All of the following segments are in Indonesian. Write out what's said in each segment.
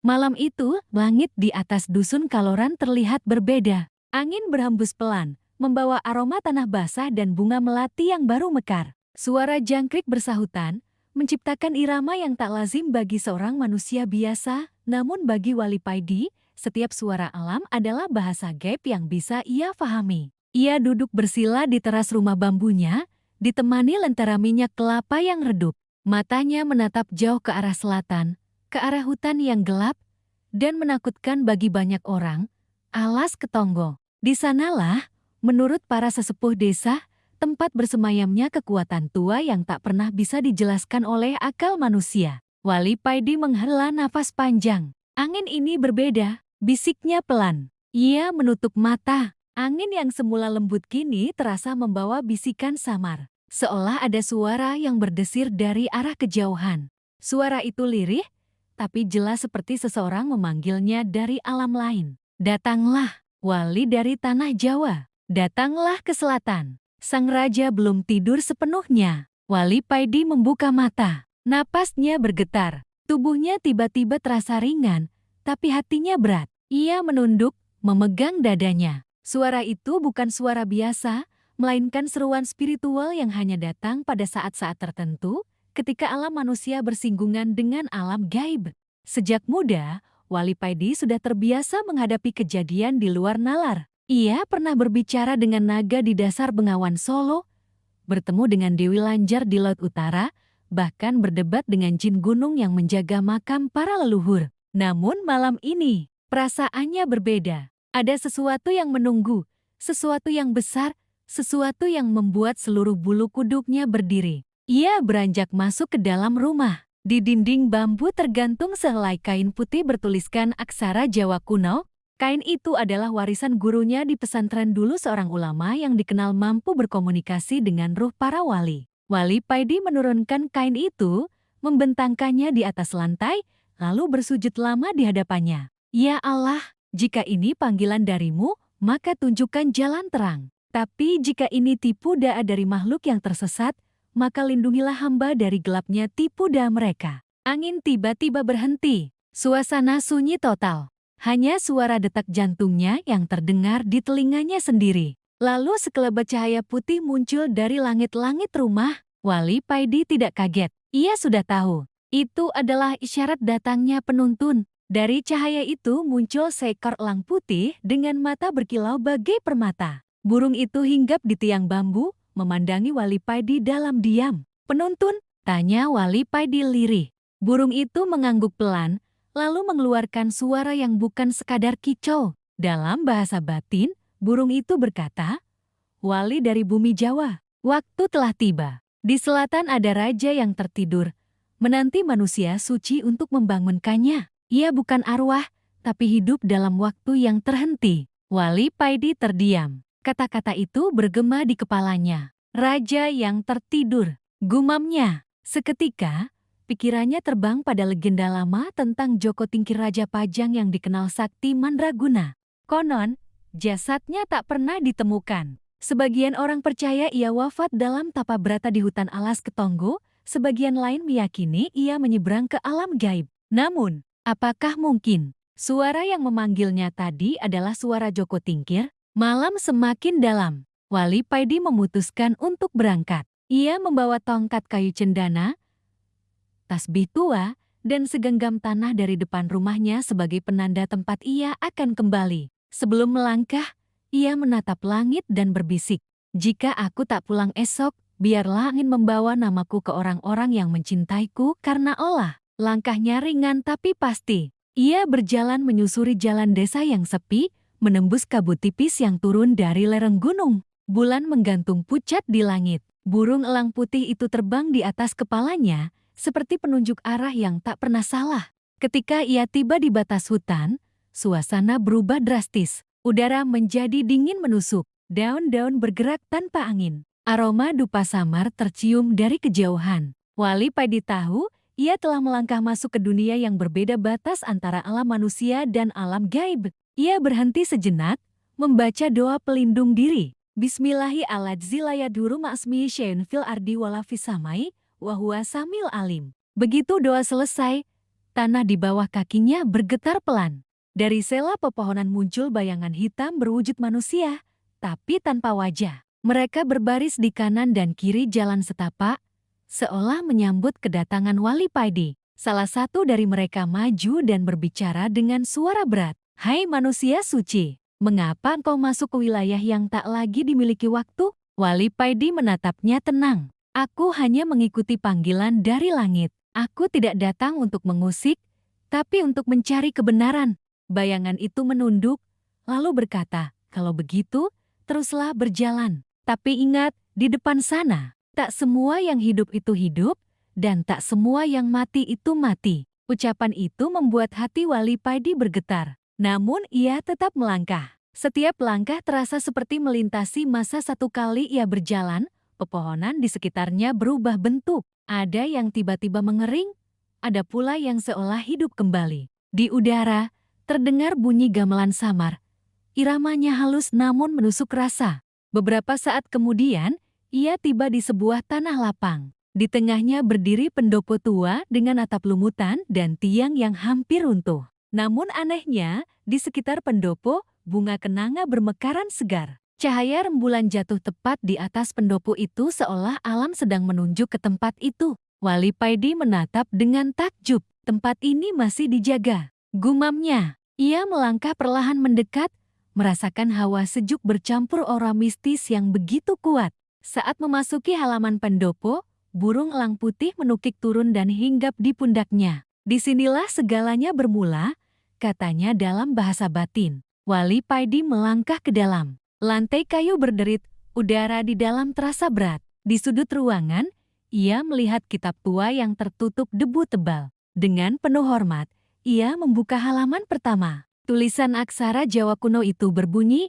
Malam itu, langit di atas dusun Kaloran terlihat berbeda. Angin berhembus pelan, membawa aroma tanah basah dan bunga melati yang baru mekar. Suara jangkrik bersahutan, menciptakan irama yang tak lazim bagi seorang manusia biasa, namun bagi Wali Paidi, setiap suara alam adalah bahasa gaib yang bisa ia fahami. Ia duduk bersila di teras rumah bambunya, ditemani lentera minyak kelapa yang redup. Matanya menatap jauh ke arah selatan, ke arah hutan yang gelap dan menakutkan bagi banyak orang, Alas Ketonggo. Di sanalah, menurut para sesepuh desa, tempat bersemayamnya kekuatan tua yang tak pernah bisa dijelaskan oleh akal manusia. Wali Paidi menghela nafas panjang. Angin ini berbeda, bisiknya pelan. Ia menutup mata. Angin yang semula lembut kini terasa membawa bisikan samar. Seolah ada suara yang berdesir dari arah kejauhan. Suara itu lirih, tapi jelas seperti seseorang memanggilnya dari alam lain. Datanglah, wali dari tanah Jawa. Datanglah ke selatan. Sang raja belum tidur sepenuhnya. Wali Paidi membuka mata. Napasnya bergetar. Tubuhnya tiba-tiba terasa ringan, tapi hatinya berat. Ia menunduk, memegang dadanya. Suara itu bukan suara biasa, melainkan seruan spiritual yang hanya datang pada saat-saat tertentu, ketika alam manusia bersinggungan dengan alam gaib. Sejak muda, Wali Paidi sudah terbiasa menghadapi kejadian di luar nalar. Ia pernah berbicara dengan naga di dasar Bengawan Solo, bertemu dengan Dewi Lanjar di Laut Utara, bahkan berdebat dengan jin gunung yang menjaga makam para leluhur. Namun malam ini, perasaannya berbeda. Ada sesuatu yang menunggu, sesuatu yang besar, sesuatu yang membuat seluruh bulu kuduknya berdiri. Ia beranjak masuk ke dalam rumah. Di dinding bambu tergantung sehelai kain putih bertuliskan aksara Jawa kuno. Kain itu adalah warisan gurunya di pesantren dulu, seorang ulama yang dikenal mampu berkomunikasi dengan ruh para wali. Wali Paidi menurunkan kain itu, membentangkannya di atas lantai, lalu bersujud lama di hadapannya. Ya Allah, jika ini panggilan darimu, maka tunjukkan jalan terang. Tapi jika ini tipu daya dari makhluk yang tersesat, maka lindungilah hamba dari gelapnya tipu daya mereka. Angin tiba-tiba berhenti. Suasana sunyi total. Hanya suara detak jantungnya yang terdengar di telinganya sendiri. Lalu sekelebat cahaya putih muncul dari langit-langit rumah. Wali Paidi tidak kaget. Ia sudah tahu. Itu adalah isyarat datangnya penuntun. Dari cahaya itu muncul seekor elang putih dengan mata berkilau bagai permata. Burung itu hinggap di tiang bambu, memandangi Wali Paidi dalam diam. Penuntun? Tanya Wali Paidi lirih. Burung itu mengangguk pelan, lalu mengeluarkan suara yang bukan sekadar kicau. Dalam bahasa batin, burung itu berkata, "Wali dari bumi Jawa, waktu telah tiba. Di selatan ada raja yang tertidur, menanti manusia suci untuk membangunkannya. Ia bukan arwah, tapi hidup dalam waktu yang terhenti." Wali Paidi terdiam. Kata-kata itu bergema di kepalanya. Raja yang tertidur, gumamnya. Seketika, pikirannya terbang pada legenda lama tentang Joko Tingkir Raja Pajang yang dikenal sakti mandraguna. Konon, jasadnya tak pernah ditemukan. Sebagian orang percaya ia wafat dalam tapa brata di hutan Alas Ketonggo, sebagian lain meyakini ia menyeberang ke alam gaib. Namun, apakah mungkin suara yang memanggilnya tadi adalah suara Joko Tingkir? Malam semakin dalam. Wali Paidi memutuskan untuk berangkat. Ia membawa tongkat kayu cendana, tasbih tua, dan segenggam tanah dari depan rumahnya sebagai penanda tempat ia akan kembali. Sebelum melangkah, ia menatap langit dan berbisik, "Jika aku tak pulang esok, biarlah angin membawa namaku ke orang-orang yang mencintaiku karena Allah." Langkahnya ringan tapi pasti. Ia berjalan menyusuri jalan desa yang sepi, menembus kabut tipis yang turun dari lereng gunung. Bulan menggantung pucat di langit. Burung elang putih itu terbang di atas kepalanya, seperti penunjuk arah yang tak pernah salah. Ketika ia tiba di batas hutan, suasana berubah drastis. Udara menjadi dingin menusuk. Daun-daun bergerak tanpa angin. Aroma dupa samar tercium dari kejauhan. Wali Paidi tahu, ia telah melangkah masuk ke dunia yang berbeda batas antara alam manusia dan alam gaib. Ia berhenti sejenak, membaca doa pelindung diri. Bismillahirrahmanirrahim ma'asmi syai'un fil ardi wala fis samai, wa huwa samil alim. Begitu doa selesai, Tanah di bawah kakinya bergetar pelan. Dari sela pepohonan muncul bayangan hitam berwujud manusia, tapi tanpa wajah. Mereka berbaris di kanan dan kiri jalan setapak, seolah menyambut kedatangan Wali Paidi. Salah satu dari mereka maju dan berbicara dengan suara berat. "Hai manusia suci, mengapa engkau masuk ke wilayah yang tak lagi dimiliki waktu?" Wali Paidi menatapnya tenang. "Aku hanya mengikuti panggilan dari langit. Aku tidak datang untuk mengusik, tapi untuk mencari kebenaran." Bayangan itu menunduk, lalu berkata, "Kalau begitu, teruslah berjalan. Tapi ingat, di depan sana, tak semua yang hidup itu hidup, dan tak semua yang mati itu mati." Ucapan itu membuat hati Wali Paidi bergetar. Namun ia tetap melangkah. Setiap langkah terasa seperti melintasi masa. Satu kali ia berjalan, pepohonan di sekitarnya berubah bentuk. Ada yang tiba-tiba mengering, ada pula yang seolah hidup kembali. Di udara, terdengar bunyi gamelan samar. Iramanya halus namun menusuk rasa. Beberapa saat kemudian, ia tiba di sebuah tanah lapang. Di tengahnya berdiri pendopo tua dengan atap lumutan dan tiang yang hampir runtuh. Namun anehnya, di sekitar pendopo, bunga kenanga bermekaran segar. Cahaya rembulan jatuh tepat di atas pendopo itu seolah alam sedang menunjuk ke tempat itu. Wali Paidi menatap dengan takjub. "Tempat ini masih dijaga," gumamnya. Ia melangkah perlahan mendekat, merasakan hawa sejuk bercampur aura mistis yang begitu kuat. Saat memasuki halaman pendopo, burung elang putih menukik turun dan hinggap di pundaknya. "Disinilah segalanya bermula," katanya dalam bahasa batin. Wali Paidi melangkah ke dalam. Lantai kayu berderit, udara di dalam terasa berat. Di sudut ruangan, ia melihat kitab tua yang tertutup debu tebal. Dengan penuh hormat, ia membuka halaman pertama. Tulisan aksara Jawa kuno itu berbunyi,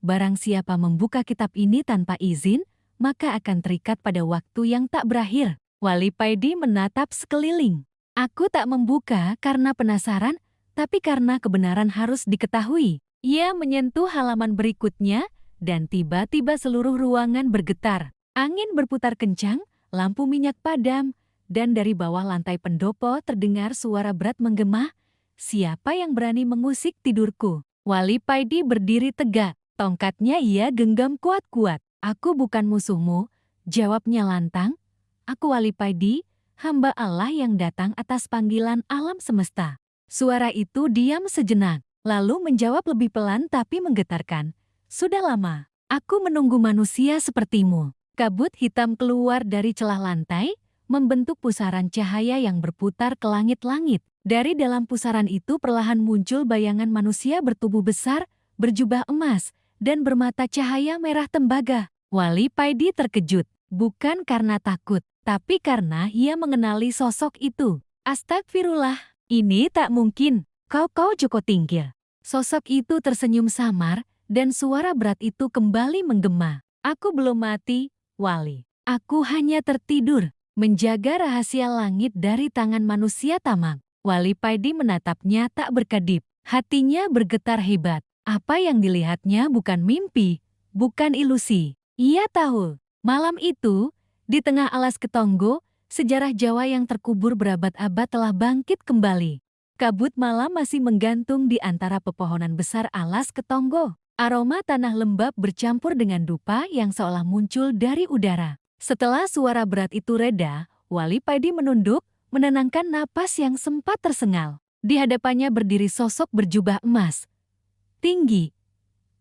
"Barang siapa membuka kitab ini tanpa izin, maka akan terikat pada waktu yang tak berakhir." Wali Paidi menatap sekeliling. "Aku tak membuka karena penasaran, tapi karena kebenaran harus diketahui." Ia menyentuh halaman berikutnya, dan tiba-tiba seluruh ruangan bergetar. Angin berputar kencang, lampu minyak padam, dan dari bawah lantai pendopo terdengar suara berat menggema, "Siapa yang berani mengusik tidurku?" Wali Paidi berdiri tegak, tongkatnya ia genggam kuat-kuat. "Aku bukan musuhmu," jawabnya lantang. "Aku Wali Paidi, hamba Allah yang datang atas panggilan alam semesta." Suara itu diam sejenak, lalu menjawab lebih pelan tapi menggetarkan, "Sudah lama, aku menunggu manusia sepertimu." Kabut hitam keluar dari celah lantai, membentuk pusaran cahaya yang berputar ke langit-langit. Dari dalam pusaran itu perlahan muncul bayangan manusia bertubuh besar, berjubah emas, dan bermata cahaya merah tembaga. Wali Paidi terkejut, bukan karena takut, tapi karena ia mengenali sosok itu. "Astagfirullah, ini tak mungkin, kau Joko Tingkir." Sosok itu tersenyum samar, dan suara berat itu kembali menggema. "Aku belum mati, Wali. Aku hanya tertidur, menjaga rahasia langit dari tangan manusia tamak." Wali Paidi menatapnya tak berkedip. Hatinya bergetar hebat. Apa yang dilihatnya bukan mimpi, bukan ilusi. Ia tahu, malam itu, di tengah alas Ketonggo, sejarah Jawa yang terkubur berabad-abad telah bangkit kembali. Kabut malam masih menggantung di antara pepohonan besar alas Ketonggo. Aroma tanah lembab bercampur dengan dupa yang seolah muncul dari udara. Setelah suara berat itu reda, Wali Paidi menunduk, menenangkan napas yang sempat tersengal. Di hadapannya berdiri sosok berjubah emas. Tinggi,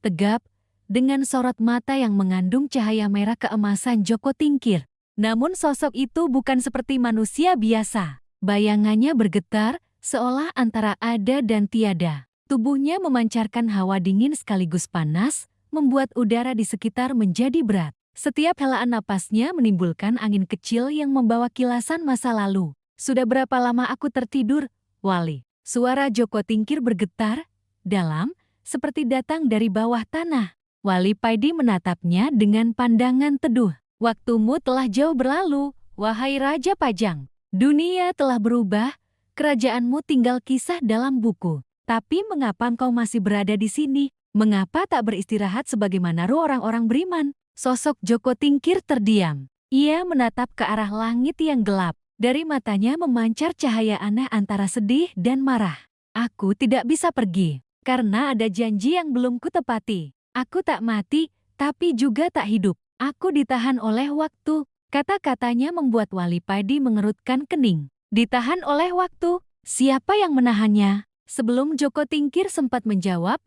tegap, dengan sorot mata yang mengandung cahaya merah keemasan Joko Tingkir. Namun sosok itu bukan seperti manusia biasa. Bayangannya bergetar, seolah antara ada dan tiada. Tubuhnya memancarkan hawa dingin sekaligus panas, membuat udara di sekitar menjadi berat. Setiap helaan napasnya menimbulkan angin kecil yang membawa kilasan masa lalu. "Sudah berapa lama aku tertidur, Wali?" Suara Joko Tingkir bergetar, dalam, seperti datang dari bawah tanah. Wali Paidi menatapnya dengan pandangan teduh. "Waktumu telah jauh berlalu, wahai Raja Pajang. Dunia telah berubah, kerajaanmu tinggal kisah dalam buku. Tapi mengapa engkau masih berada di sini? Mengapa tak beristirahat sebagaimana ruh orang-orang beriman?" Sosok Joko Tingkir terdiam. Ia menatap ke arah langit yang gelap. Dari matanya memancar cahaya aneh antara sedih dan marah. Aku tidak bisa pergi, karena ada janji yang belum kutepati. Aku tak mati, tapi juga tak hidup. Aku ditahan oleh waktu. Kata-katanya membuat Wali Padi mengerutkan kening. Ditahan oleh waktu? Siapa yang menahannya? Sebelum Joko Tingkir sempat menjawab,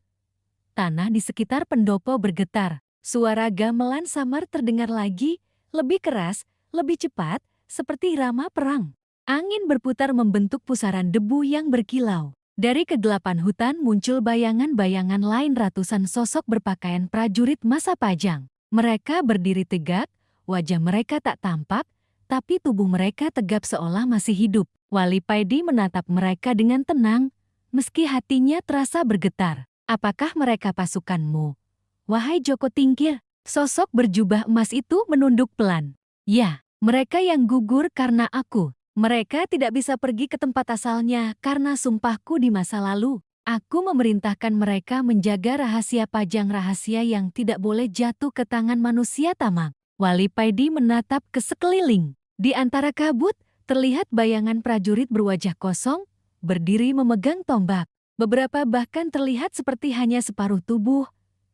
tanah di sekitar pendopo bergetar. Suara gamelan samar terdengar lagi, lebih keras, lebih cepat, seperti irama perang. Angin berputar membentuk pusaran debu yang berkilau. Dari kegelapan hutan muncul bayangan-bayangan lain, ratusan sosok berpakaian prajurit masa pajang. Mereka berdiri tegak, wajah mereka tak tampak, tapi tubuh mereka tegap seolah masih hidup. Wali Padi menatap mereka dengan tenang, meski hatinya terasa bergetar. Apakah mereka pasukanmu? Wahai Joko Tingkir, sosok berjubah emas itu menunduk pelan. Ya, mereka yang gugur karena aku. Mereka tidak bisa pergi ke tempat asalnya karena sumpahku di masa lalu. Aku memerintahkan mereka menjaga rahasia pajang, rahasia yang tidak boleh jatuh ke tangan manusia tamak. Wali Padi menatap ke sekeliling. Di antara kabut, terlihat bayangan prajurit berwajah kosong, berdiri memegang tombak. Beberapa bahkan terlihat seperti hanya separuh tubuh,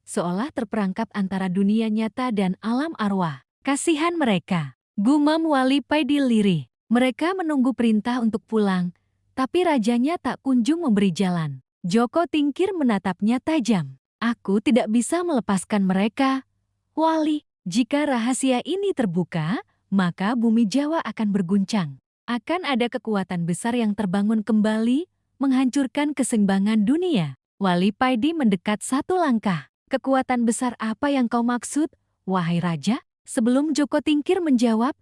seolah terperangkap antara dunia nyata dan alam arwah. Kasihan mereka, gumam Wali Padi lirih. Mereka menunggu perintah untuk pulang, tapi rajanya tak kunjung memberi jalan. Joko Tingkir menatapnya tajam. Aku tidak bisa melepaskan mereka. Wali, jika rahasia ini terbuka, maka bumi Jawa akan berguncang. Akan ada kekuatan besar yang terbangun kembali, menghancurkan keseimbangan dunia. Wali Padi mendekat satu langkah. Kekuatan besar apa yang kau maksud, wahai raja? Sebelum Joko Tingkir menjawab,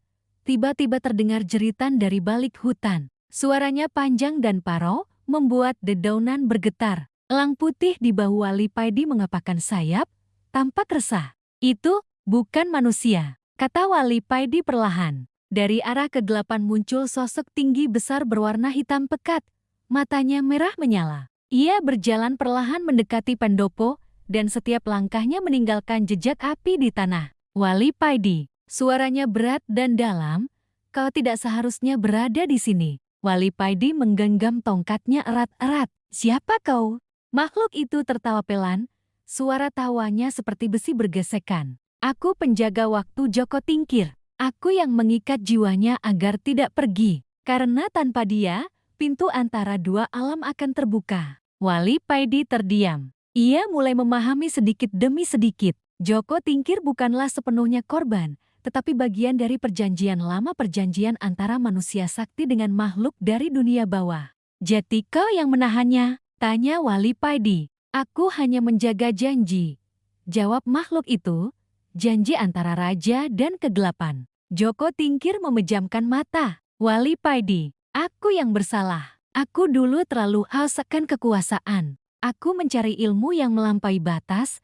tiba-tiba terdengar jeritan dari balik hutan. Suaranya panjang dan parau, membuat dedaunan bergetar. Elang putih di bahu Wali Padi mengepakkan sayap, tampak resah. Itu bukan manusia, kata Wali Padi perlahan. Dari arah kegelapan muncul sosok tinggi besar berwarna hitam pekat. Matanya merah menyala. Ia berjalan perlahan mendekati pendopo, dan setiap langkahnya meninggalkan jejak api di tanah. Wali Padi, suaranya berat dan dalam, kau tidak seharusnya berada di sini. Wali Padi menggenggam tongkatnya erat-erat. Siapa kau? Makhluk itu tertawa pelan, suara tawanya seperti besi bergesekan. Aku penjaga waktu Joko Tingkir. Aku yang mengikat jiwanya agar tidak pergi. Karena tanpa dia, pintu antara dua alam akan terbuka. Wali Padi terdiam. Ia mulai memahami sedikit demi sedikit. Joko Tingkir bukanlah sepenuhnya korban, tetapi bagian dari perjanjian lama, perjanjian antara manusia sakti dengan makhluk dari dunia bawah. Jadi kau yang menahannya? Tanya Wali Padi. Aku hanya menjaga janji, jawab makhluk itu, janji antara raja dan kegelapan. Joko Tingkir memejamkan mata. Wali Padi, aku yang bersalah. Aku dulu terlalu haus akan kekuasaan. Aku mencari ilmu yang melampaui batas,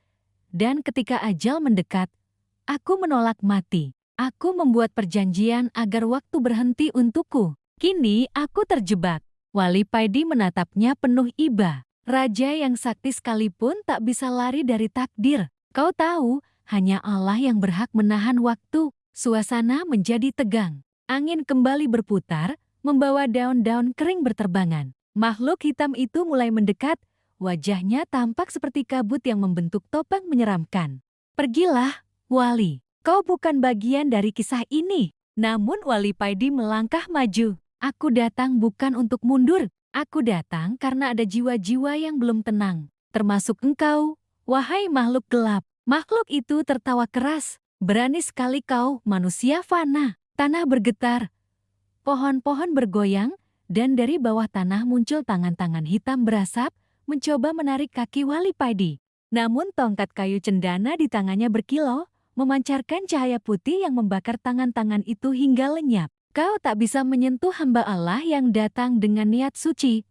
dan ketika ajal mendekat, aku menolak mati. Aku membuat perjanjian agar waktu berhenti untukku. Kini aku terjebak. Wali Padi menatapnya penuh iba. Raja yang sakti sekalipun tak bisa lari dari takdir. Kau tahu, hanya Allah yang berhak menahan waktu. Suasana menjadi tegang. Angin kembali berputar, membawa daun-daun kering berterbangan. Makhluk hitam itu mulai mendekat, wajahnya tampak seperti kabut yang membentuk topeng menyeramkan. Pergilah, Wali. Kau bukan bagian dari kisah ini. Namun Wali Padi melangkah maju. Aku datang bukan untuk mundur. Aku datang karena ada jiwa-jiwa yang belum tenang. Termasuk engkau, wahai makhluk gelap. Makhluk itu tertawa keras. Berani sekali kau, manusia fana. Tanah bergetar. Pohon-pohon bergoyang, dan dari bawah tanah muncul tangan-tangan hitam berasap, mencoba menarik kaki Wali Padi. Namun tongkat kayu cendana di tangannya berkilau, memancarkan cahaya putih yang membakar tangan-tangan itu hingga lenyap. Kau tak bisa menyentuh hamba Allah yang datang dengan niat suci,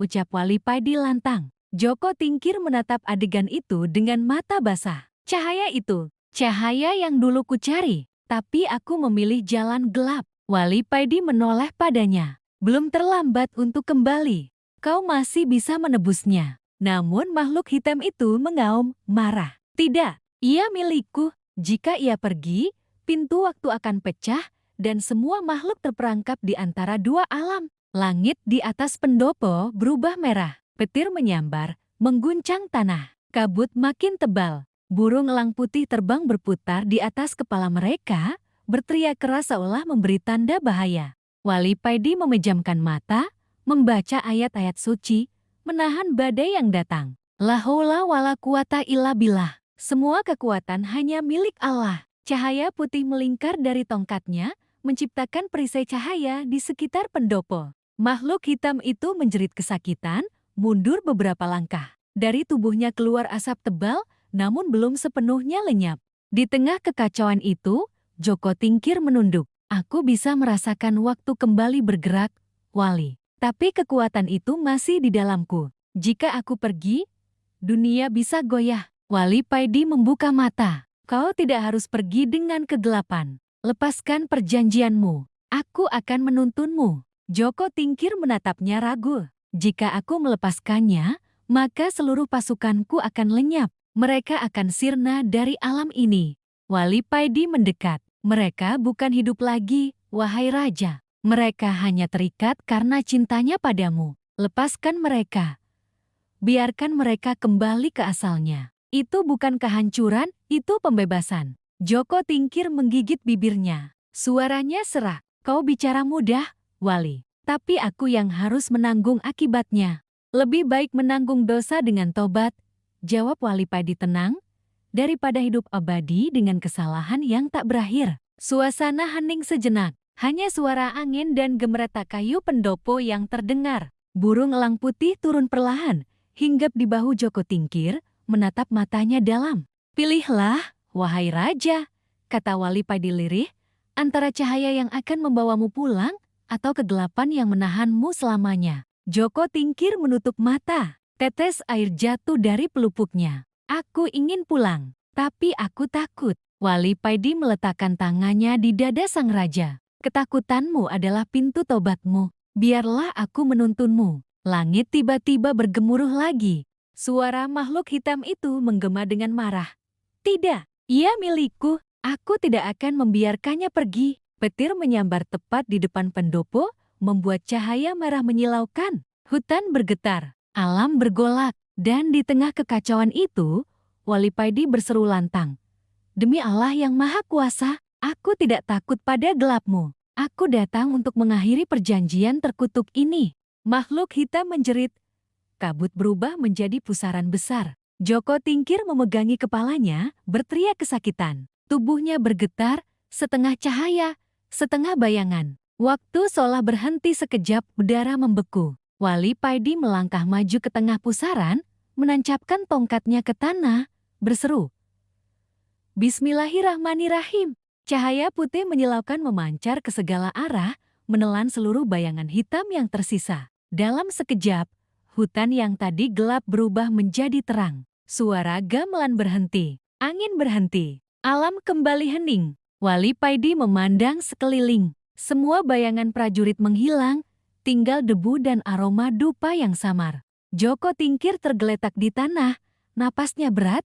ucap Wali Padi lantang. Joko Tingkir menatap adegan itu dengan mata basah. Cahaya itu, cahaya yang dulu kucari, tapi aku memilih jalan gelap. Wali Padi menoleh padanya. Belum terlambat untuk kembali. Kau masih bisa menebusnya. Namun makhluk hitam itu mengaum, marah. Tidak, ia milikku. Jika ia pergi, pintu waktu akan pecah, dan semua makhluk terperangkap di antara dua alam. Langit di atas pendopo berubah merah. Petir menyambar, mengguncang tanah. Kabut makin tebal. Burung elang putih terbang berputar di atas kepala mereka, berteriak keras seolah memberi tanda bahaya. Wali Paidi memejamkan mata, membaca ayat-ayat suci, menahan badai yang datang. La haula wala quwata illa billah. Semua kekuatan hanya milik Allah. Cahaya putih melingkar dari tongkatnya, menciptakan perisai cahaya di sekitar pendopo. Makhluk hitam itu menjerit kesakitan, mundur beberapa langkah. Dari tubuhnya keluar asap tebal, namun belum sepenuhnya lenyap. Di tengah kekacauan itu, Joko Tingkir menunduk. Aku bisa merasakan waktu kembali bergerak, Wali. Tapi kekuatan itu masih di dalamku. Jika aku pergi, dunia bisa goyah. Wali Paidi membuka mata. Kau tidak harus pergi dengan kegelapan. Lepaskan perjanjianmu. Aku akan menuntunmu. Joko Tingkir menatapnya ragu. Jika aku melepaskannya, maka seluruh pasukanku akan lenyap. Mereka akan sirna dari alam ini. Wali Paidi mendekat. Mereka bukan hidup lagi, wahai raja. Mereka hanya terikat karena cintanya padamu. Lepaskan mereka. Biarkan mereka kembali ke asalnya. Itu bukan kehancuran, itu pembebasan. Joko Tingkir menggigit bibirnya. Suaranya serak. Kau bicara mudah, Wali. Tapi aku yang harus menanggung akibatnya. Lebih baik menanggung dosa dengan tobat, jawab Wali Paidi tenang, daripada hidup abadi dengan kesalahan yang tak berakhir. Suasana hening sejenak. Hanya suara angin dan gemeretak kayu pendopo yang terdengar. Burung elang putih turun perlahan, hinggap di bahu Joko Tingkir, menatap matanya dalam. Pilihlah, wahai raja, kata Wali Paidi lirih, antara cahaya yang akan membawamu pulang, atau kegelapan yang menahanmu selamanya. Joko Tingkir menutup mata. Tetes air jatuh dari pelupuknya. Aku ingin pulang, tapi aku takut. Wali Paidi meletakkan tangannya di dada sang raja. Ketakutanmu adalah pintu tobatmu. Biarlah aku menuntunmu. Langit tiba-tiba bergemuruh lagi. Suara makhluk hitam itu menggema dengan marah. Tidak, ia milikku. Aku tidak akan membiarkannya pergi. Petir menyambar tepat di depan pendopo, membuat cahaya merah menyilaukan. Hutan bergetar, alam bergolak, dan di tengah kekacauan itu, Wali Paidi berseru lantang. Demi Allah yang Maha Kuasa, aku tidak takut pada gelapmu. Aku datang untuk mengakhiri perjanjian terkutuk ini. Makhluk hitam menjerit. Kabut berubah menjadi pusaran besar. Joko Tingkir memegangi kepalanya, berteriak kesakitan. Tubuhnya bergetar, setengah cahaya, setengah bayangan. Waktu seolah berhenti sekejap, udara membeku. Wali Paidi melangkah maju ke tengah pusaran, menancapkan tongkatnya ke tanah, berseru. Bismillahirrahmanirrahim. Cahaya putih menyilaukan memancar ke segala arah, menelan seluruh bayangan hitam yang tersisa. Dalam sekejap, hutan yang tadi gelap berubah menjadi terang. Suara gamelan berhenti, angin berhenti, alam kembali hening. Wali Paidi memandang sekeliling. Semua bayangan prajurit menghilang, tinggal debu dan aroma dupa yang samar. Joko Tingkir tergeletak di tanah, napasnya berat,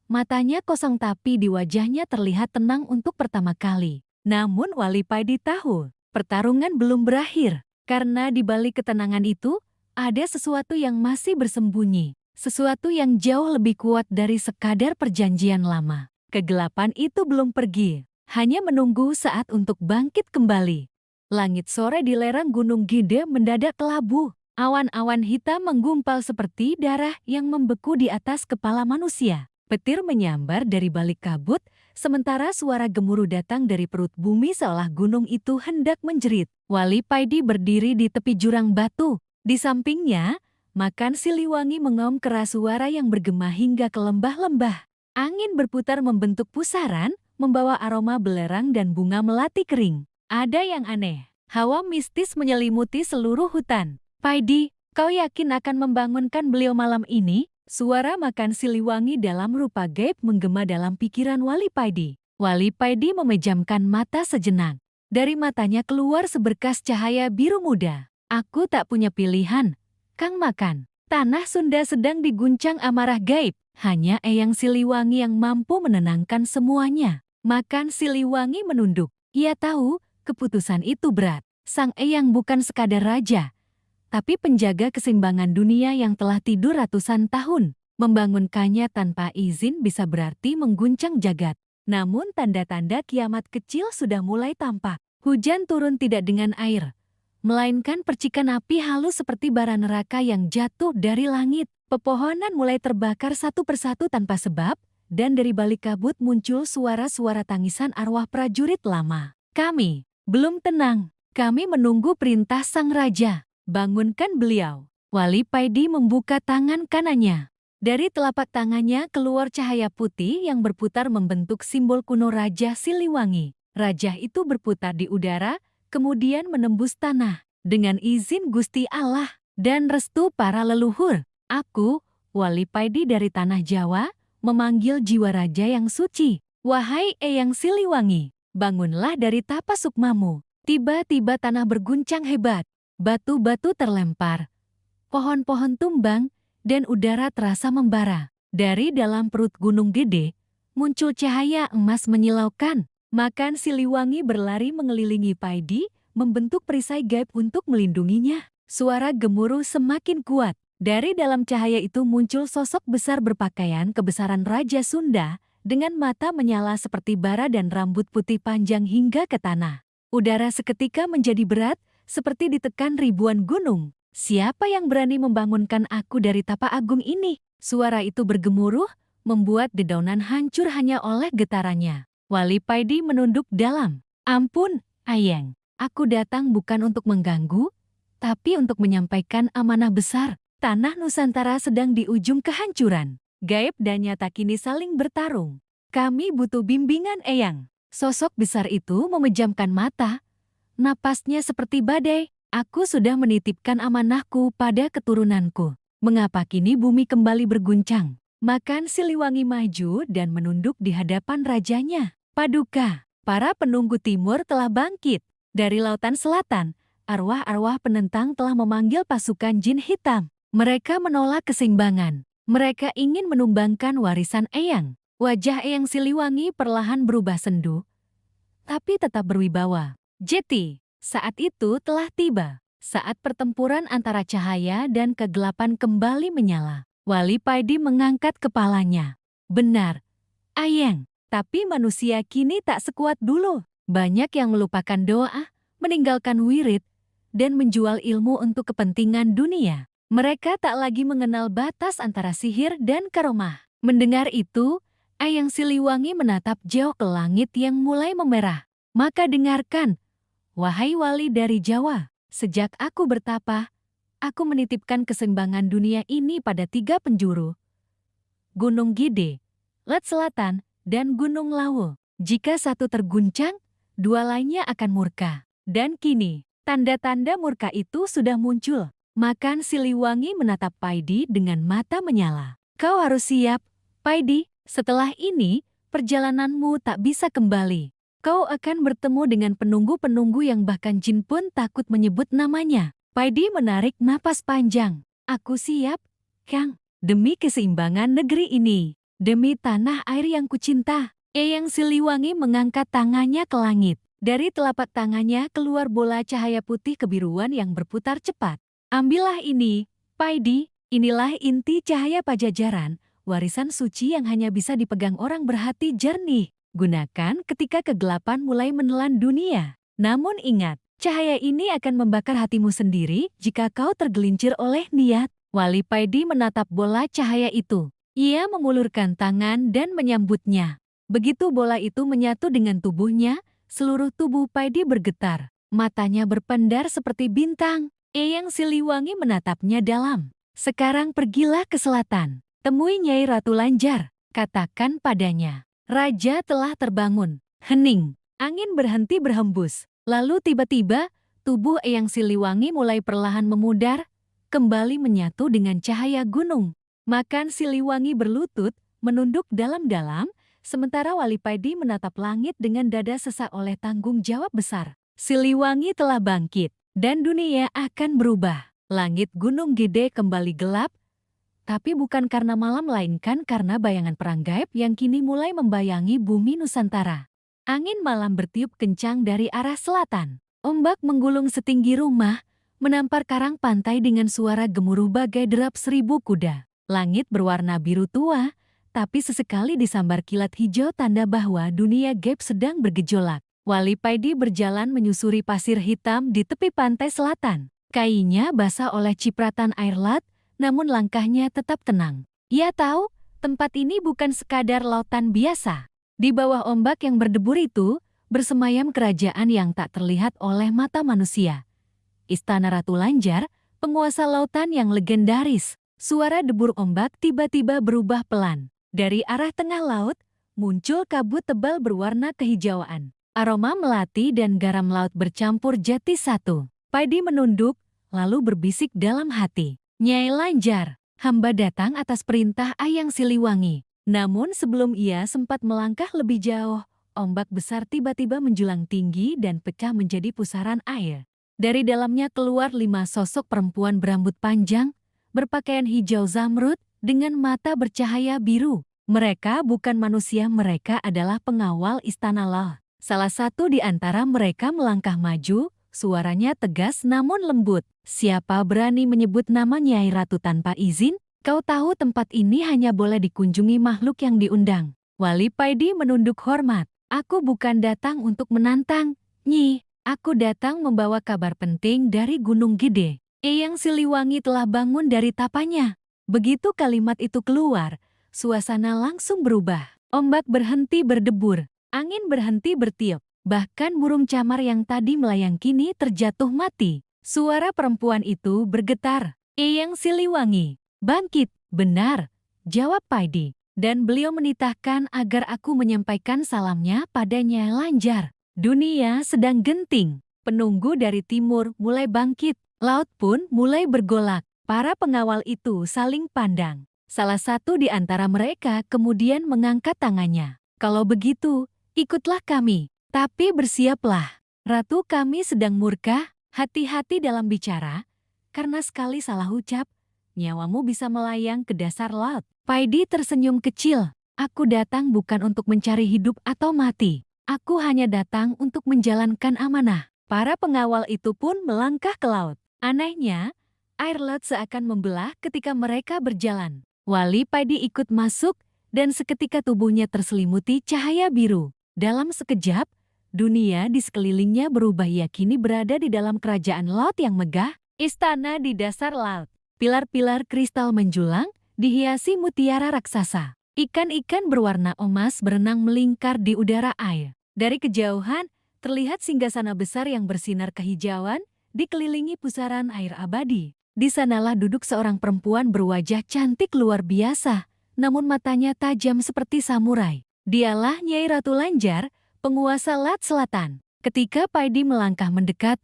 matanya kosong tapi di wajahnya terlihat tenang untuk pertama kali. Namun Wali Paidi tahu, pertarungan belum berakhir. Karena di balik ketenangan itu, ada sesuatu yang masih bersembunyi. Sesuatu yang jauh lebih kuat dari sekadar perjanjian lama. Kegelapan itu belum pergi. Hanya menunggu saat untuk bangkit kembali. Langit sore di lereng Gunung Gede mendadak kelabu. Awan-awan hitam menggumpal seperti darah yang membeku di atas kepala manusia. Petir menyambar dari balik kabut, sementara suara gemuruh datang dari perut bumi seolah gunung itu hendak menjerit. Wali Paidi berdiri di tepi jurang batu. Di sampingnya, Makan Siliwangi mengaum keras suara yang bergema hingga ke lembah-lembah. Angin berputar membentuk pusaran, membawa aroma belerang dan bunga melati kering. Ada yang aneh. Hawa mistis menyelimuti seluruh hutan. Paidi, kau yakin akan membangunkan beliau malam ini? Suara Makan Siliwangi dalam rupa gaib menggema dalam pikiran Wali Paidi. Wali Paidi memejamkan mata sejenak. Dari matanya keluar seberkas cahaya biru muda. Aku tak punya pilihan, Kang Makan. Tanah Sunda sedang diguncang amarah gaib. Hanya Eyang Siliwangi yang mampu menenangkan semuanya. Makan Siliwangi menunduk. Ia tahu, Keputusan itu berat. Sang Eyang bukan sekadar raja, tapi penjaga keseimbangan dunia yang telah tidur ratusan tahun. Membangunkannya tanpa izin bisa berarti mengguncang jagat. Namun tanda-tanda kiamat kecil sudah mulai tampak. Hujan turun tidak dengan air, melainkan percikan api halus seperti bara neraka yang jatuh dari langit. Pepohonan mulai terbakar satu persatu tanpa sebab, dan dari balik kabut muncul suara-suara tangisan arwah prajurit lama. Kami belum tenang. Kami menunggu perintah sang raja. Bangunkan beliau. Wali Paidi membuka tangan kanannya. Dari telapak tangannya keluar cahaya putih yang berputar membentuk simbol kuno Raja Siliwangi. Raja itu berputar di udara, kemudian menembus tanah. Dengan izin Gusti Allah dan restu para leluhur, aku, Wali Paidi dari Tanah Jawa, memanggil jiwa raja yang suci. Wahai Eyang Siliwangi, bangunlah dari tapa sukmamu. Tiba-tiba tanah berguncang hebat, batu-batu terlempar, pohon-pohon tumbang, dan udara terasa membara. Dari dalam perut gunung gede, muncul cahaya emas menyilaukan. Makan Siliwangi berlari mengelilingi Paidi, membentuk perisai gaib untuk melindunginya. Suara gemuruh semakin kuat. Dari dalam cahaya itu muncul sosok besar berpakaian kebesaran Raja Sunda, dengan mata menyala seperti bara dan rambut putih panjang hingga ke tanah. Udara seketika menjadi berat, seperti ditekan ribuan gunung. Siapa yang berani membangunkan aku dari tapa agung ini? Suara itu bergemuruh, membuat dedaunan hancur hanya oleh getarannya. Wali Paidi menunduk dalam. Ampun, Ayang. Aku datang bukan untuk mengganggu, tapi untuk menyampaikan amanah besar. Tanah Nusantara sedang di ujung kehancuran. Gaib dan nyata kini saling bertarung. Kami butuh bimbingan Eyang. Sosok besar itu memejamkan mata. Napasnya seperti badai. Aku sudah menitipkan amanahku pada keturunanku. Mengapa kini bumi kembali berguncang? Makan Siliwangi maju dan menunduk di hadapan rajanya. Paduka, para penunggu timur telah bangkit. Dari lautan selatan, arwah-arwah penentang telah memanggil pasukan jin hitam. Mereka menolak keseimbangan. Mereka ingin menumbangkan warisan Eyang. Wajah Eyang Siliwangi perlahan berubah sendu, tapi tetap berwibawa. Jeti. Saat itu telah tiba, saat pertempuran antara cahaya dan kegelapan kembali menyala. Wali Paidi mengangkat kepalanya. Benar, Ayang, tapi manusia kini tak sekuat dulu. Banyak yang melupakan doa, meninggalkan wirid, dan menjual ilmu untuk kepentingan dunia. Mereka tak lagi mengenal batas antara sihir dan karomah. Mendengar itu, Eyang Siliwangi menatap jauh ke langit yang mulai memerah. Maka dengarkan, wahai wali dari Jawa, sejak aku bertapa, aku menitipkan keseimbangan dunia ini pada 3 penjuru. Gunung Gede, Lat Selatan, dan Gunung Lawu. Jika satu terguncang, 2 lainnya akan murka. Dan kini, tanda-tanda murka itu sudah muncul. Makan Siliwangi menatap Paidi dengan mata menyala. Kau harus siap, Paidi. Setelah ini, perjalananmu tak bisa kembali. Kau akan bertemu dengan penunggu-penunggu yang bahkan jin pun takut menyebut namanya. Paidi menarik napas panjang. Aku siap, Kang. Demi keseimbangan negeri ini. Demi tanah air yang kucinta. Eyang Siliwangi mengangkat tangannya ke langit. Dari telapak tangannya keluar bola cahaya putih kebiruan yang berputar cepat. Ambillah ini, Paidi. Inilah inti cahaya Pajajaran, warisan suci yang hanya bisa dipegang orang berhati jernih. Gunakan ketika kegelapan mulai menelan dunia. Namun ingat, cahaya ini akan membakar hatimu sendiri jika kau tergelincir oleh niat. Wali Paidi menatap bola cahaya itu. Ia mengulurkan tangan dan menyambutnya. Begitu bola itu menyatu dengan tubuhnya, seluruh tubuh Paidi bergetar. Matanya berpendar seperti bintang. Eyang Siliwangi menatapnya dalam. Sekarang pergilah ke selatan. Temui Nyai Ratu Lanjar. Katakan padanya. Raja telah terbangun. Hening. Angin berhenti berhembus. Lalu tiba-tiba, tubuh Eyang Siliwangi mulai perlahan memudar, kembali menyatu dengan cahaya gunung. Makan Siliwangi berlutut, menunduk dalam-dalam, sementara Wali Paidi menatap langit dengan dada sesak oleh tanggung jawab besar. Siliwangi telah bangkit, dan dunia akan berubah. Langit Gunung Gede kembali gelap, tapi bukan karena malam melainkan karena bayangan perang gaib yang kini mulai membayangi bumi Nusantara. Angin malam bertiup kencang dari arah selatan. Ombak menggulung setinggi rumah, menampar karang pantai dengan suara gemuruh bagai derap 1000 kuda. Langit berwarna biru tua, tapi sesekali disambar kilat hijau tanda bahwa dunia gaib sedang bergejolak. Wali Paidi berjalan menyusuri pasir hitam di tepi pantai selatan. Kakinya basah oleh cipratan air laut, namun langkahnya tetap tenang. Ia tahu, tempat ini bukan sekadar lautan biasa. Di bawah ombak yang berdebur itu, bersemayam kerajaan yang tak terlihat oleh mata manusia. Istana Ratu Lanjar, penguasa lautan yang legendaris. Suara debur ombak tiba-tiba berubah pelan. Dari arah tengah laut, muncul kabut tebal berwarna kehijauan. Aroma melati dan garam laut bercampur jadi satu. Paidi menunduk, lalu berbisik dalam hati. Nyai Lanjar, hamba datang atas perintah Ayang Siliwangi. Namun sebelum ia sempat melangkah lebih jauh, ombak besar tiba-tiba menjulang tinggi dan pecah menjadi pusaran air. Dari dalamnya keluar 5 sosok perempuan berambut panjang, berpakaian hijau zamrud, dengan mata bercahaya biru. Mereka bukan manusia, mereka adalah pengawal Istana Laut. Salah satu di antara mereka melangkah maju, suaranya tegas namun lembut. Siapa berani menyebut nama Nyai Ratu tanpa izin? Kau tahu tempat ini hanya boleh dikunjungi makhluk yang diundang. Wali Paidi menunduk hormat. Aku bukan datang untuk menantang, Nyi. Aku datang membawa kabar penting dari Gunung Gede. Eyang Siliwangi telah bangun dari tapanya. Begitu kalimat itu keluar, suasana langsung berubah. Ombak berhenti berdebur. Angin berhenti bertiup, bahkan burung camar yang tadi melayang kini terjatuh mati. Suara perempuan itu bergetar. Eyang Siliwangi, bangkit, benar, jawab Paidi. Dan beliau menitahkan agar aku menyampaikan salamnya pada Nyai Lanjar. Dunia sedang genting, penunggu dari timur mulai bangkit, laut pun mulai bergolak. Para pengawal itu saling pandang. Salah satu di antara mereka kemudian mengangkat tangannya. Kalau begitu, ikutlah kami, tapi bersiaplah. Ratu kami sedang murka, hati-hati dalam bicara, karena sekali salah ucap, nyawamu bisa melayang ke dasar laut. Paidi tersenyum kecil. Aku datang bukan untuk mencari hidup atau mati. Aku hanya datang untuk menjalankan amanah. Para pengawal itu pun melangkah ke laut. Anehnya, air laut seakan membelah ketika mereka berjalan. Wali Paidi ikut masuk, dan seketika tubuhnya terselimuti cahaya biru. Dalam sekejap, dunia di sekelilingnya berubah. Ia kini berada di dalam kerajaan laut yang megah, istana di dasar laut. Pilar-pilar kristal menjulang, dihiasi mutiara raksasa. Ikan-ikan berwarna emas berenang melingkar di udara air. Dari kejauhan, terlihat singgasana besar yang bersinar kehijauan, dikelilingi pusaran air abadi. Di sanalah duduk seorang perempuan berwajah cantik luar biasa, namun matanya tajam seperti samurai. Dialah Nyai Ratu Lanjar, penguasa Laut Selatan. Ketika Paidi melangkah mendekat,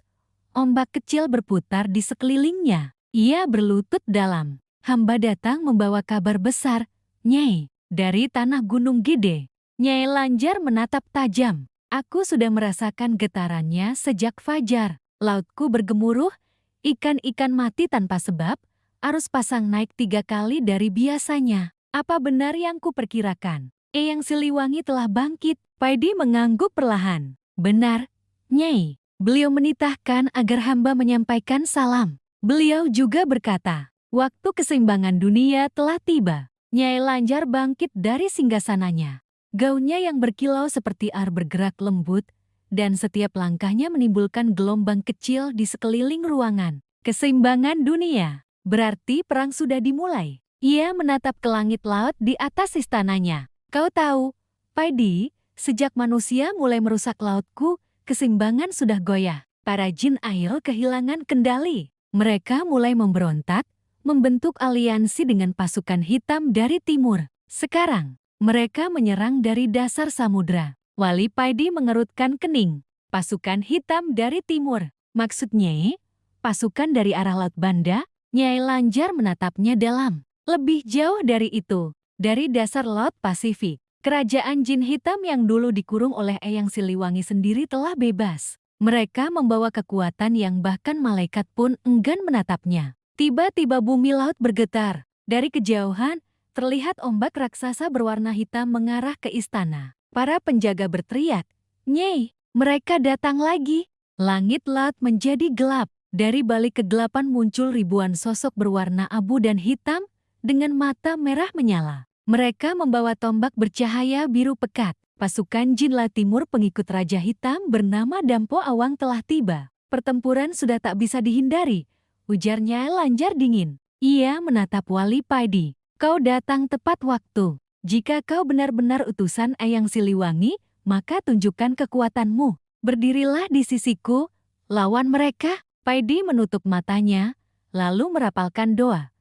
ombak kecil berputar di sekelilingnya. Ia berlutut dalam. Hamba datang membawa kabar besar, Nyai, dari tanah Gunung Gede. Nyai Lanjar menatap tajam. Aku sudah merasakan getarannya sejak fajar. Lautku bergemuruh, ikan-ikan mati tanpa sebab, arus pasang naik 3 kali dari biasanya. Apa benar yang kuperkirakan? Eyang Siliwangi telah bangkit. Paidi mengangguk perlahan. Benar, Nyai. Beliau menitahkan agar hamba menyampaikan salam. Beliau juga berkata, waktu keseimbangan dunia telah tiba. Nyai Lanjar bangkit dari singgasananya. Gaunnya yang berkilau seperti air bergerak lembut, dan setiap langkahnya menimbulkan gelombang kecil di sekeliling ruangan. Keseimbangan dunia, berarti perang sudah dimulai. Ia menatap ke langit laut di atas istananya. Kau tahu, Paidi, sejak manusia mulai merusak lautku, keseimbangan sudah goyah. Para jin air kehilangan kendali. Mereka mulai memberontak, membentuk aliansi dengan pasukan hitam dari timur. Sekarang, mereka menyerang dari dasar samudra. Wali Paidi mengerutkan kening. Pasukan hitam dari timur. Maksudnya, pasukan dari arah Laut Banda? Nyai Lanjar menatapnya dalam. Lebih jauh dari itu, dari dasar Laut Pasifik. Kerajaan jin hitam yang dulu dikurung oleh Eyang Siliwangi sendiri telah bebas. Mereka membawa kekuatan yang bahkan malaikat pun enggan menatapnya. Tiba-tiba bumi laut bergetar. Dari kejauhan, terlihat ombak raksasa berwarna hitam mengarah ke istana. Para penjaga berteriak, Nyai, mereka datang lagi. Langit laut menjadi gelap. Dari balik kegelapan muncul ribuan sosok berwarna abu dan hitam dengan mata merah menyala. Mereka membawa tombak bercahaya biru pekat. Pasukan Jin La Timur pengikut Raja Hitam bernama Dampo Awang telah tiba. Pertempuran sudah tak bisa dihindari, ujarnya lanjar dingin. Ia menatap Wali Paidi. Kau datang tepat waktu. Jika kau benar-benar utusan Eyang Siliwangi, maka tunjukkan kekuatanmu. Berdirilah di sisiku, lawan mereka. Paidi menutup matanya, lalu merapalkan doa.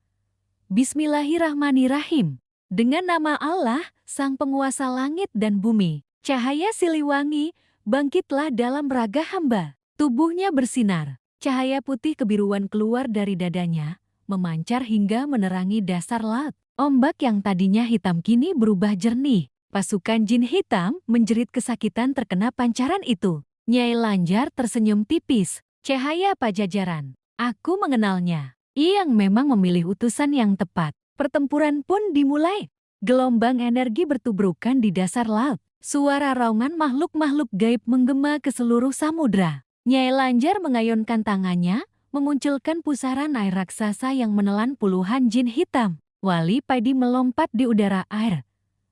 Bismillahirrahmanirrahim. Dengan nama Allah, Sang Penguasa Langit dan Bumi, cahaya Siliwangi, bangkitlah dalam raga hamba. Tubuhnya bersinar, cahaya putih kebiruan keluar dari dadanya, memancar hingga menerangi dasar laut. Ombak yang tadinya hitam kini berubah jernih. Pasukan jin hitam menjerit kesakitan terkena pancaran itu. Nyai Lanjar tersenyum tipis. Cahaya Pajajaran. Aku mengenalnya. Ia yang memang memilih utusan yang tepat. Pertempuran pun dimulai. Gelombang energi bertubrukan di dasar laut. Suara raungan makhluk-makhluk gaib menggema ke seluruh samudra. Nyai Lanjar mengayunkan tangannya, memunculkan pusaran air raksasa yang menelan puluhan jin hitam. Wali Paidi melompat di udara air,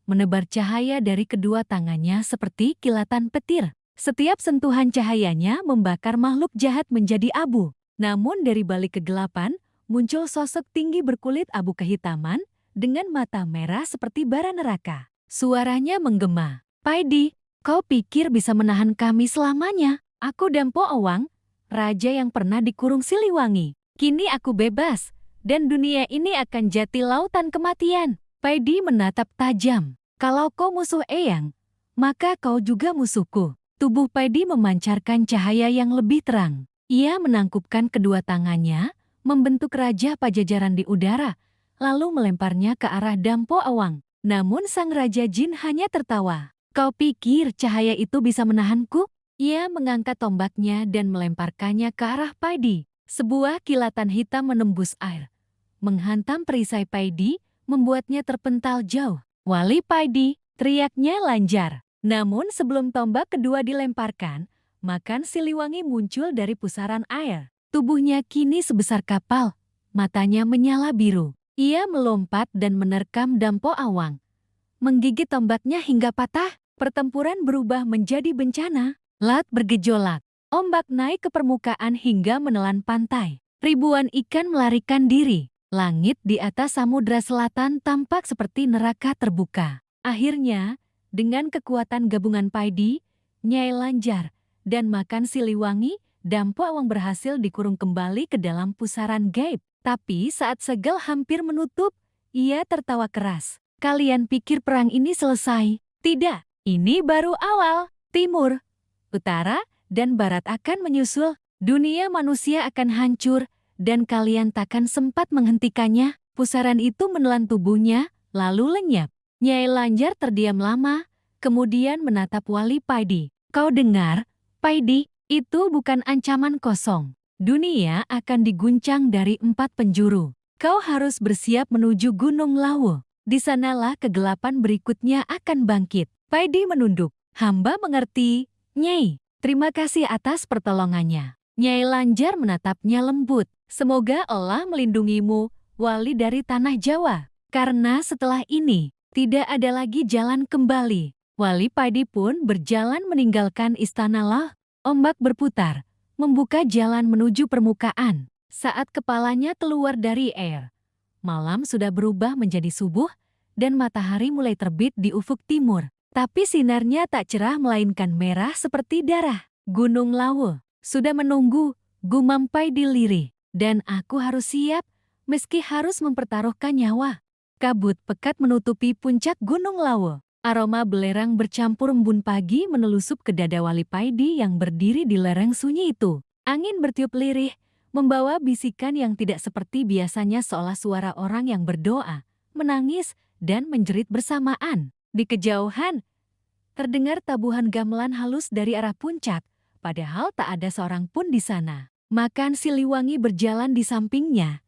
menebar cahaya dari kedua tangannya seperti kilatan petir. Setiap sentuhan cahayanya membakar makhluk jahat menjadi abu. Namun dari balik kegelapan, muncul sosok tinggi berkulit abu kehitaman dengan mata merah seperti bara neraka. Suaranya menggema. Paidi, kau pikir bisa menahan kami selamanya? Aku Dampo Awang, raja yang pernah dikurung Siliwangi. Kini aku bebas, dan dunia ini akan jati lautan kematian. Paidi menatap tajam. Kalau kau musuh Eyang, maka kau juga musuhku. Tubuh Paidi memancarkan cahaya yang lebih terang. Ia menangkupkan kedua tangannya, membentuk Raja Pajajaran di udara, lalu melemparnya ke arah Dampo Awang. Namun sang Raja Jin hanya tertawa. Kau pikir cahaya itu bisa menahanku? Ia mengangkat tombaknya dan melemparkannya ke arah Paidi. Sebuah kilatan hitam menembus air, menghantam perisai Paidi, membuatnya terpental jauh. Wali Paidi, teriaknya Lanjar. Namun sebelum tombak kedua dilemparkan, makan Siliwangi muncul dari pusaran air. Tubuhnya kini sebesar kapal, matanya menyala biru. Ia melompat dan menerkam Dampo Awang, menggigit tombaknya hingga patah. Pertempuran berubah menjadi bencana. Laut bergejolak, ombak naik ke permukaan hingga menelan pantai. Ribuan ikan melarikan diri. Langit di atas Samudra Selatan tampak seperti neraka terbuka. Akhirnya, dengan kekuatan gabungan Paidi, Nyai Lanjar, dan makan Siliwangi, Dampo Awang berhasil dikurung kembali ke dalam pusaran gaib. Tapi saat segel hampir menutup, ia tertawa keras. Kalian pikir perang ini selesai? Tidak, ini baru awal. Timur, utara, dan barat akan menyusul. Dunia manusia akan hancur, dan kalian takkan sempat menghentikannya. Pusaran itu menelan tubuhnya, lalu lenyap. Nyai Lanjar terdiam lama, kemudian menatap Wali Paidi. Kau dengar, Paidi, itu bukan ancaman kosong. Dunia akan diguncang dari 4 penjuru. Kau harus bersiap menuju Gunung Lawu. Di sanalah kegelapan berikutnya akan bangkit. Paidi menunduk. Hamba mengerti, Nyai. Terima kasih atas pertolongannya. Nyai Lanjar menatapnya lembut. Semoga Allah melindungimu, wali dari tanah Jawa. Karena setelah ini, tidak ada lagi jalan kembali. Wali Paidi pun berjalan meninggalkan istana lah. Ombak berputar, membuka jalan menuju permukaan. Saat kepalanya keluar dari air, malam sudah berubah menjadi subuh, dan matahari mulai terbit di ufuk timur. Tapi sinarnya tak cerah melainkan merah seperti darah. Gunung Lawu sudah menunggu, gumam Paidi lirih. Dan aku harus siap, meski harus mempertaruhkan nyawa. Kabut pekat menutupi puncak Gunung Lawu. Aroma belerang bercampur embun pagi menelusup ke dada Wali Paidi yang berdiri di lereng sunyi itu. Angin bertiup lirih, membawa bisikan yang tidak seperti biasanya seolah suara orang yang berdoa, menangis, dan menjerit bersamaan. Di kejauhan, terdengar tabuhan gamelan halus dari arah puncak, padahal tak ada seorang pun di sana. Makan Siliwangi berjalan di sampingnya.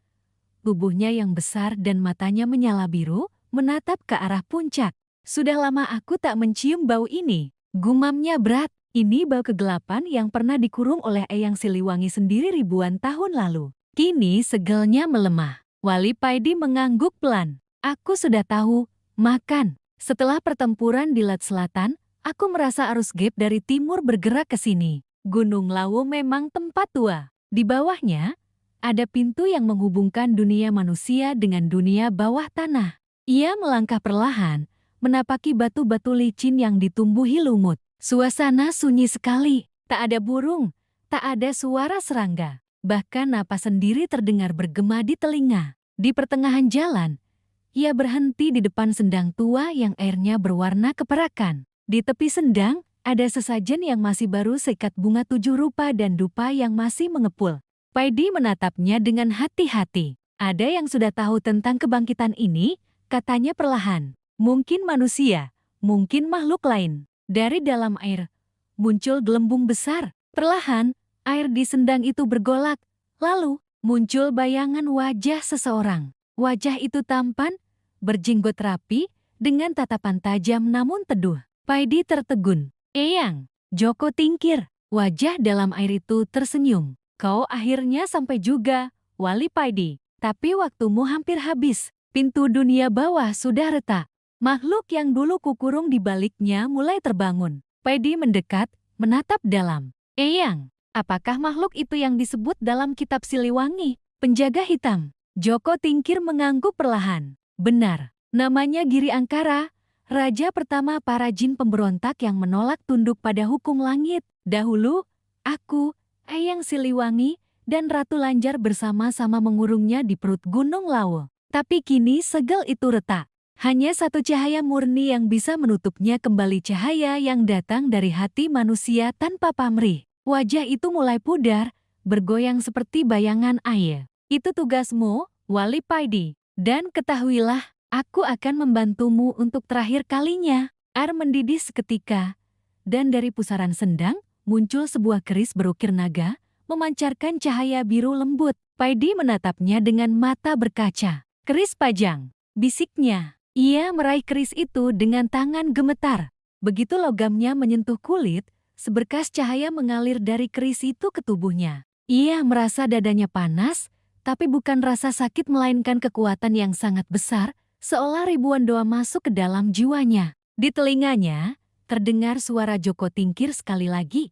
Tubuhnya yang besar dan matanya menyala biru, menatap ke arah puncak. Sudah lama aku tak mencium bau ini, gumamnya berat. Ini bau kegelapan yang pernah dikurung oleh Eyang Siliwangi sendiri ribuan tahun lalu. Kini segelnya melemah. Wali Paidi mengangguk pelan. Aku sudah tahu, makan. Setelah pertempuran di Lat Selatan, aku merasa arus gaib dari timur bergerak ke sini. Gunung Lawu memang tempat tua. Di bawahnya, ada pintu yang menghubungkan dunia manusia dengan dunia bawah tanah. Ia melangkah perlahan, menapaki batu-batu licin yang ditumbuhi lumut. Suasana sunyi sekali, tak ada burung, tak ada suara serangga. Bahkan napas sendiri terdengar bergema di telinga. Di pertengahan jalan, ia berhenti di depan sendang tua yang airnya berwarna keperakan. Di tepi sendang, ada sesajen yang masih baru seikat bunga 7 rupa dan dupa yang masih mengepul. Paidi menatapnya dengan hati-hati. Ada yang sudah tahu tentang kebangkitan ini, katanya perlahan. Mungkin manusia, mungkin makhluk lain. Dari dalam air, muncul gelembung besar. Perlahan, air di sendang itu bergolak. Lalu, muncul bayangan wajah seseorang. Wajah itu tampan, berjenggot rapi, dengan tatapan tajam namun teduh. Paidi tertegun. Eyang, Joko Tingkir. Wajah dalam air itu tersenyum. Kau akhirnya sampai juga, Wali Paidi. Tapi waktumu hampir habis. Pintu dunia bawah sudah retak. Makhluk yang dulu kukurung di baliknya mulai terbangun. Paidi mendekat, menatap dalam. Eyang, apakah makhluk itu yang disebut dalam kitab Siliwangi? Penjaga hitam. Joko Tingkir mengangguk perlahan. Benar, namanya Giri Angkara, raja pertama para jin pemberontak yang menolak tunduk pada hukum langit. Dahulu, aku, Eyang Siliwangi, dan Ratu Lanjar bersama-sama mengurungnya di perut Gunung Lawu. Tapi kini segel itu retak. Hanya satu cahaya murni yang bisa menutupnya kembali, cahaya yang datang dari hati manusia tanpa pamrih. Wajah itu mulai pudar, bergoyang seperti bayangan air. Itu tugasmu, Wali Paidi. Dan ketahuilah, aku akan membantumu untuk terakhir kalinya. Air mendidih seketika, dan dari pusaran sendang, muncul sebuah keris berukir naga, memancarkan cahaya biru lembut. Paidi menatapnya dengan mata berkaca. Keris Pajang, bisiknya. Ia meraih keris itu dengan tangan gemetar. Begitu logamnya menyentuh kulit, seberkas cahaya mengalir dari keris itu ke tubuhnya. Ia merasa dadanya panas, tapi bukan rasa sakit melainkan kekuatan yang sangat besar, seolah ribuan doa masuk ke dalam jiwanya. Di telinganya, terdengar suara Joko Tingkir sekali lagi.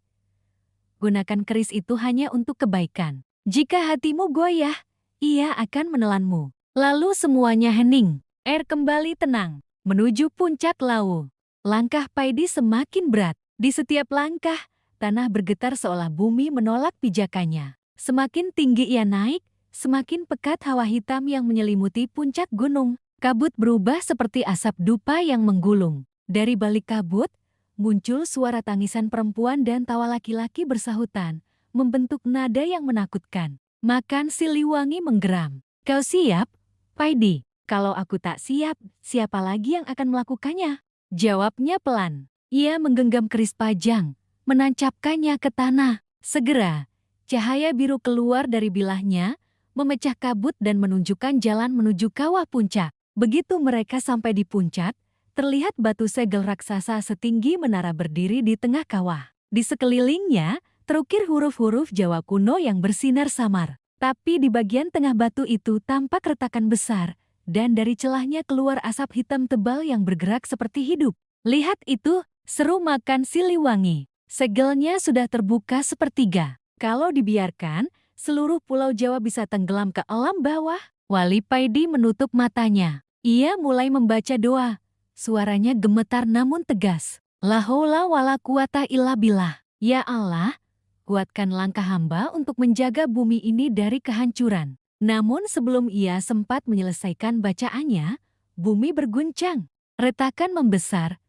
Gunakan keris itu hanya untuk kebaikan. Jika hatimu goyah, ia akan menelanmu. Lalu semuanya hening. Air kembali tenang, menuju puncak Lawu. Langkah Paidi semakin berat. Di setiap langkah, tanah bergetar seolah bumi menolak pijakannya. Semakin tinggi ia naik, semakin pekat hawa hitam yang menyelimuti puncak gunung. Kabut berubah seperti asap dupa yang menggulung. Dari balik kabut, muncul suara tangisan perempuan dan tawa laki-laki bersahutan, membentuk nada yang menakutkan. Makan Siliwangi menggeram. Kau siap, Paidi? Kalau aku tak siap, siapa lagi yang akan melakukannya? Jawabnya pelan. Ia menggenggam keris Pajang, menancapkannya ke tanah. Segera, cahaya biru keluar dari bilahnya, memecah kabut dan menunjukkan jalan menuju kawah puncak. Begitu mereka sampai di puncak, terlihat batu segel raksasa setinggi menara berdiri di tengah kawah. Di sekelilingnya, terukir huruf-huruf Jawa kuno yang bersinar samar. Tapi di bagian tengah batu itu tampak retakan besar, dan dari celahnya keluar asap hitam tebal yang bergerak seperti hidup. Lihat itu, seru Makan Siliwangi. Segelnya sudah terbuka sepertiga. Kalau dibiarkan, seluruh pulau Jawa bisa tenggelam ke alam bawah. Wali Paidi menutup matanya. Ia mulai membaca doa. Suaranya gemetar namun tegas. La haula wala quwata illa billah. Ya Allah, kuatkan langkah hamba untuk menjaga bumi ini dari kehancuran. Namun sebelum ia sempat menyelesaikan bacaannya, bumi berguncang, retakan membesar,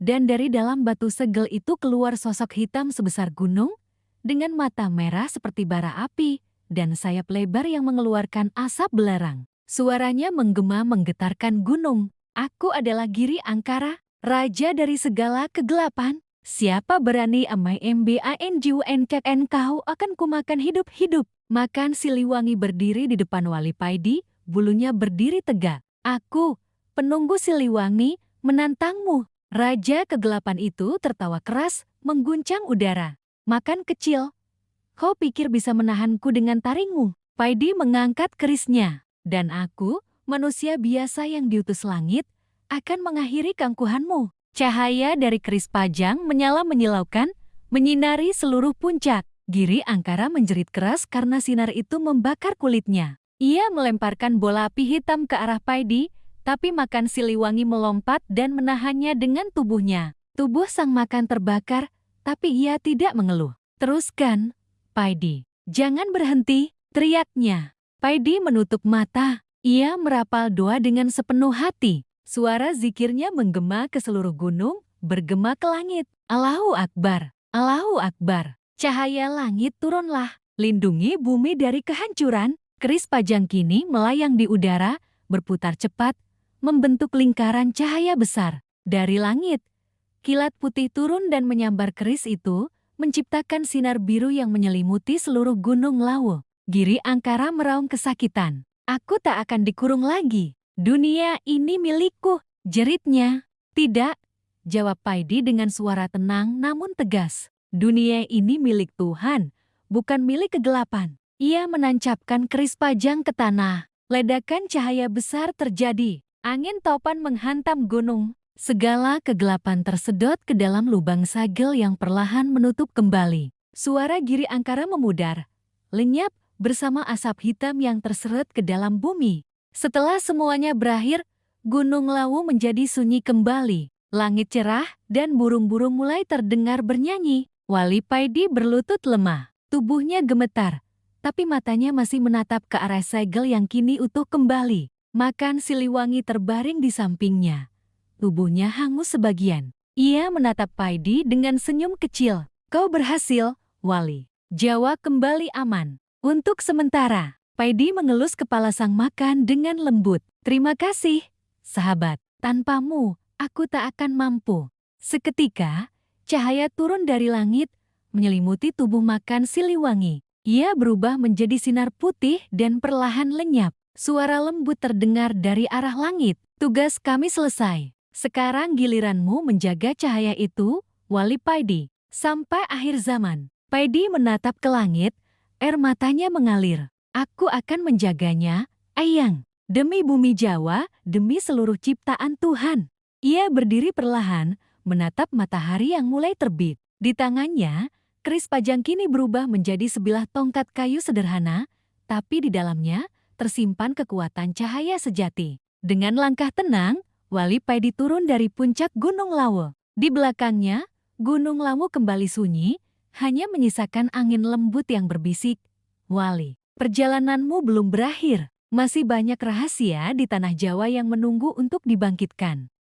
dan dari dalam batu segel itu keluar sosok hitam sebesar gunung, dengan mata merah seperti bara api, dan sayap lebar yang mengeluarkan asap belerang. Suaranya menggema menggetarkan gunung. Aku adalah Giri Angkara, raja dari segala kegelapan. Siapa berani amai MBANJUNKN kau akan kumakan hidup-hidup. Makan Siliwangi berdiri di depan Wali Paidi, bulunya berdiri tegak. Aku, penunggu Siliwangi, menantangmu. Raja kegelapan itu tertawa keras, mengguncang udara. Makan kecil. Kau pikir bisa menahanku dengan taringmu? Paidi mengangkat kerisnya. Dan aku, manusia biasa yang diutus langit, akan mengakhiri keangkuhanmu. Cahaya dari keris Pajang menyala menyilaukan, menyinari seluruh puncak. Giri Angkara menjerit keras karena sinar itu membakar kulitnya. Ia melemparkan bola api hitam ke arah Paidi, tapi Makan Siliwangi melompat dan menahannya dengan tubuhnya. Tubuh sang Makan terbakar, tapi ia tidak mengeluh. Teruskan, Paidi. Jangan berhenti, teriaknya. Paidi menutup mata. Ia merapal doa dengan sepenuh hati. Suara zikirnya menggema ke seluruh gunung, bergema ke langit. Allahu Akbar, Allahu Akbar. Cahaya langit turunlah, lindungi bumi dari kehancuran. Keris Pajang kini melayang di udara, berputar cepat, membentuk lingkaran cahaya besar. Dari langit, kilat putih turun dan menyambar keris itu, menciptakan sinar biru yang menyelimuti seluruh gunung Lawu. Giri Angkara meraung kesakitan. Aku tak akan dikurung lagi. Dunia ini milikku, jeritnya. Tidak, jawab Paidi dengan suara tenang namun tegas. Dunia ini milik Tuhan, bukan milik kegelapan. Ia menancapkan keris Pajang ke tanah. Ledakan cahaya besar terjadi. Angin topan menghantam gunung. Segala kegelapan tersedot ke dalam lubang sagel yang perlahan menutup kembali. Suara Giri Angkara memudar, lenyap bersama asap hitam yang terseret ke dalam bumi. Setelah semuanya berakhir, Gunung Lawu menjadi sunyi kembali. Langit cerah dan burung-burung mulai terdengar bernyanyi. Wali Paidi berlutut lemah, tubuhnya gemetar, tapi matanya masih menatap ke arah segel yang kini utuh kembali. Makan Siliwangi terbaring di sampingnya. Tubuhnya hangus sebagian. Ia menatap Paidi dengan senyum kecil. Kau berhasil, Wali. Jawa kembali aman. Untuk sementara, Paidi mengelus kepala sang Makan dengan lembut. Terima kasih, sahabat. Tanpamu, aku tak akan mampu. Seketika, cahaya turun dari langit, menyelimuti tubuh Makan Siliwangi. Ia berubah menjadi sinar putih dan perlahan lenyap. Suara lembut terdengar dari arah langit. Tugas kami selesai. Sekarang giliranmu menjaga cahaya itu, Wali Paidi. Sampai akhir zaman. Paidi menatap ke langit, air matanya mengalir. Aku akan menjaganya, Ayang. Demi bumi Jawa, demi seluruh ciptaan Tuhan. Ia berdiri perlahan, menatap matahari yang mulai terbit. Di tangannya, keris Pajang kini berubah menjadi sebilah tongkat kayu sederhana, tapi di dalamnya tersimpan kekuatan cahaya sejati. Dengan langkah tenang, Wali Paidi turun dari puncak Gunung Lawu. Di belakangnya, Gunung Lawu kembali sunyi, hanya menyisakan angin lembut yang berbisik. Wali, perjalananmu belum berakhir. Masih banyak rahasia di tanah Jawa yang menunggu untuk dibangkitkan.